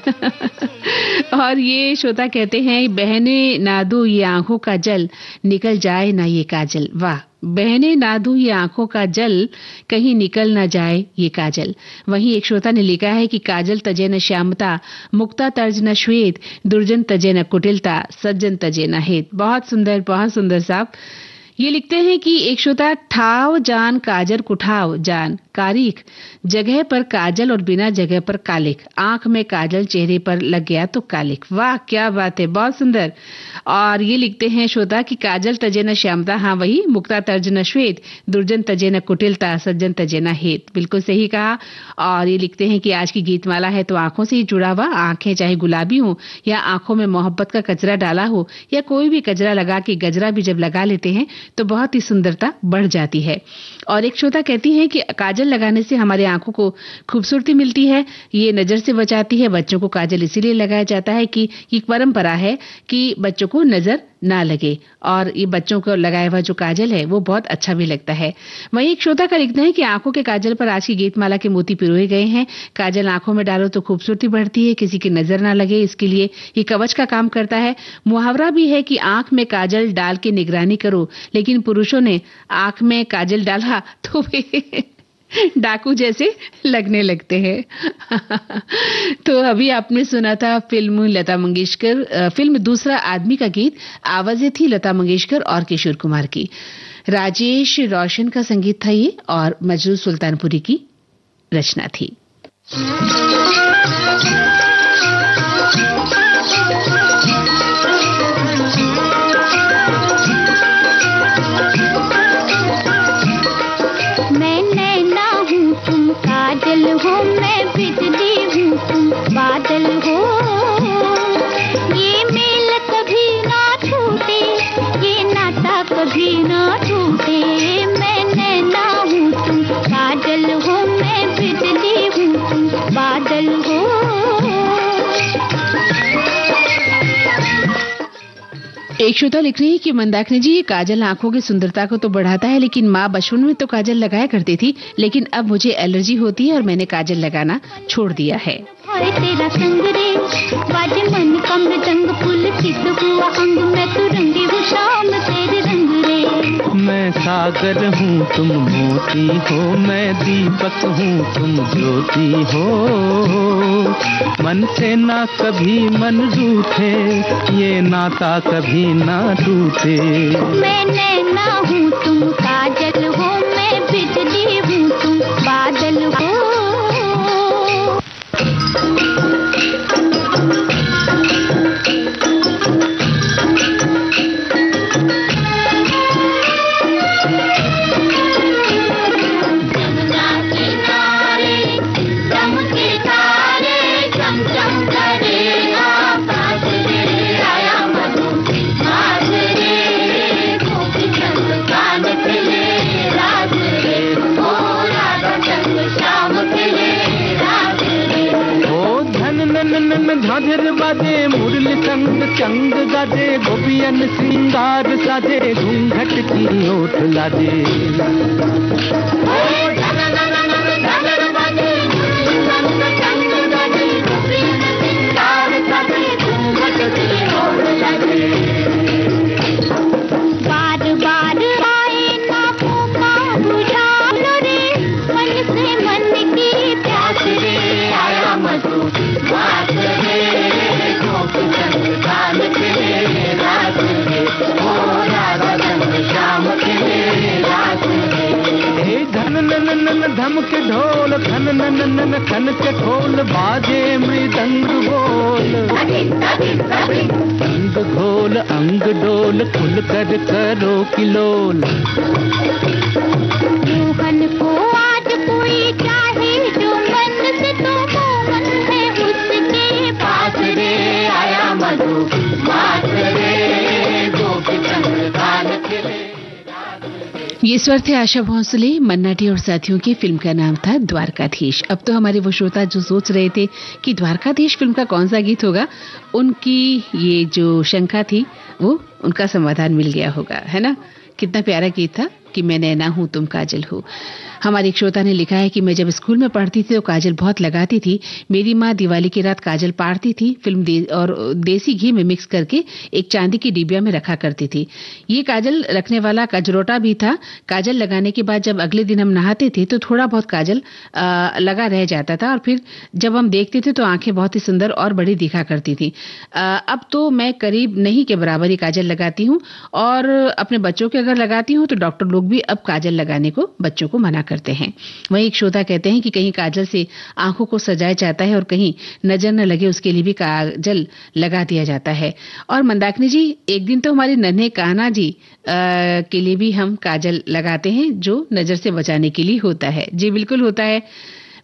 और ये श्रोता कहते हैं, बहने ना दो ये आंखों का जल, निकल जाए ना ये काजल। वाह, बहने ना दूं ये आंखों का जल, कहीं निकल ना जाए ये काजल। वहीं एक श्रोता ने लिखा है कि काजल तजे न श्यामता, मुक्ता तर्ज न श्वेत, दुर्जन तजे न कुटिलता, सज्जन तजे न हेत। बहुत सुंदर साहब। ये लिखते हैं कि एक श्रोता, ठाव जान काजर कुठाव जान, कारीख जगह पर काजल और बिना जगह पर कालिक, आंख में काजल चेहरे पर लग गया तो कालिक। वाह क्या बात है, बहुत सुंदर। और ये लिखते हैं श्रोता कि काजल तजे न श्यामता, हाँ वही, मुक्ता तर्ज न श्वेत, दुर्जन तजे न कुटिलता, सज्जन तजे न हेत। बिल्कुल सही कहा। और ये लिखते हैं कि आज की गीतमाला है तो आंखों से ही जुड़ा हुआ, आंखें चाहे गुलाबी हो या आंखों में मोहब्बत का कचरा डाला हो या कोई भी कचरा लगा के गजरा भी जब लगा लेते हैं तो बहुत ही सुंदरता बढ़ जाती है। और एक श्रोता कहती है कि काजल लगाने से हमारे आंखों को खूबसूरती मिलती है, ये नजर से बचाती है। बच्चों को काजल इसीलिए लगाया जाता है कि ये परंपरा है कि बच्चों को नजर ना लगे, और ये बच्चों को लगाया हुआ जो काजल है वो बहुत अच्छा भी लगता है। वहीं एक श्रोता का लिखना है कि आंखों के काजल पर आज की गीतमाला के मोती पिरोए गए हैं। काजल आंखों में डालो तो खूबसूरती बढ़ती है, किसी की नजर ना लगे इसके लिए ये कवच का काम करता है। मुहावरा भी है कि आंख में काजल डाल के निगरानी करो, लेकिन पुरुषों ने आंख में काजल डाला तो वे डाकू जैसे लगने लगते हैं। तो अभी आपने सुना था फिल्म लता मंगेशकर, फिल्म दूसरा आदमी का गीत। आवाजें थी लता मंगेशकर और किशोर कुमार की। राजेश रोशन का संगीत था ये और मजरू सुल्तानपुरी की रचना थी। काजल हो मैं बिजली हूँ तुम बादल हो, ये मेल कभी ना छूटे, ये नाता कभी ना टूटे। मैं नैना हूँ तुम काजल हो, मैं बिजली हूँ तुम बादल हो। एक श्रोता लिख रही है कि मंदाकिनी जी, ये काजल आंखों की सुंदरता को तो बढ़ाता है, लेकिन माँ बचपन में तो काजल लगाया करती थी, लेकिन अब मुझे एलर्जी होती है और मैंने काजल लगाना छोड़ दिया है। तेरा संग रे बाजे मन का मृदंग पुलकित हुआ अंग मैं तो रंगी हूँ शाम तेरे रंग रे। मैं सागर हूँ तुम मोती हो, मैं दीपक हूँ तुम ज्योति हो, मन से ना कभी मन रूठे, ये नाता कभी ना टूटे। मैं नैना हूँ तुम काजल हो, मैं बिजली हूँ तुम बादल हो। झांझर बाजे मुरली संग चंग गाजे, गोपियन श्रृंगार साजे, घूंघट की ओट लाजे। बार बार आए ना पुकार बुझालो रे, मन से मन की प्यास रे, आया मधु बात रे, गोप संग गान के रात रे, ओ राधा संग श्याम के रात रे। धन नन नन धम के ढोल, खन नन नन खन के ढोल, बाजे मृदंग बोल, अंग घोल अंग डोल, खुल कर करो किलोल। मोहन को आज कोई चाहे जो मन से, तो मोहन है उसके पास रे, आया मधु बात रे, गोपी संग गान खेले। ये स्वर थे आशा भोंसले, मन्ना डे और साथियों की। फिल्म का नाम था द्वारकाधीश। अब तो हमारे वो श्रोता जो सोच रहे थे कि द्वारकाधीश फिल्म का कौन सा गीत होगा, उनकी ये जो शंका थी वो उनका समाधान मिल गया होगा, है ना। कितना प्यारा गीत था कि मैं नैना हूं तुम काजल हो। हमारे एक श्रोता ने लिखा है कि मैं जब स्कूल में पढ़ती थी तो काजल बहुत लगाती थी। मेरी माँ दिवाली की रात काजल पाड़ती थी, और देसी घी में मिक्स करके एक चांदी की डिबिया में रखा करती थी। ये काजल रखने वाला कजरोटा भी था। काजल लगाने के बाद जब अगले दिन हम नहाते थे तो थोड़ा बहुत काजल लगा रह जाता था, और फिर जब हम देखते थे तो आंखें बहुत ही सुंदर और बड़ी दिखा करती थी। अब तो मैं करीब नहीं के बराबर ही काजल लगाती हूँ, और अपने बच्चों के अगर लगाती हूँ तो डॉक्टर लोग भी अब काजल लगाने को बच्चों को मना करते हैं। वहीं एक श्रोता कहते हैं कि कहीं काजल से आंखों को सजाया जाता है और कहीं नजर न लगे उसके लिए भी काजल लगा दिया जाता है। और मंदाकिनी जी, एक दिन तो हमारे नन्हे कान्हा जी के लिए भी हम काजल लगाते हैं, जो नजर से बचाने के लिए होता है। जी बिल्कुल होता है।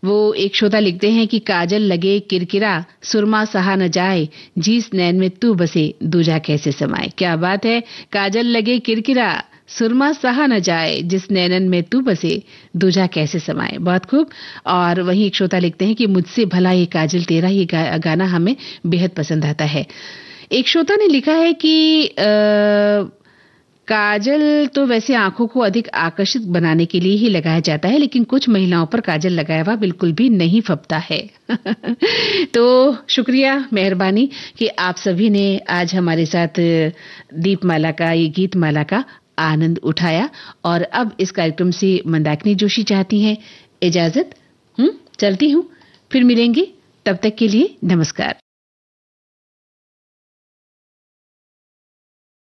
वो एक श्रोता लिखते हैं कि काजल लगे किरकिरा, सुरमा सहा न जाए, जिस नैन में तू बसे दूजा कैसे समाए। क्या बात है। काजल लगे किरकिरा, सुरमा सहा न जाए, जिस नैनन में तू बसे दूजा कैसे समाए। बहुत खूब। और वहीं एक श्रोता लिखते हैं कि मुझसे भला ये काजल तेरा, ये गाना हमें बेहद पसंद आता है। एक श्रोता ने लिखा है कि काजल तो वैसे आंखों को अधिक आकर्षित बनाने के लिए ही लगाया जाता है, लेकिन कुछ महिलाओं पर काजल लगाया हुआ बिल्कुल भी नहीं फबता है। तो शुक्रिया, मेहरबानी कि आप सभी ने आज हमारे साथ दीपमाला का, ये गीत माला का आनंद उठाया। और अब इस कार्यक्रम से मंदाकिनी जोशी चाहती हैं इजाजत। चलती हूँ, फिर मिलेंगे, तब तक के लिए नमस्कार।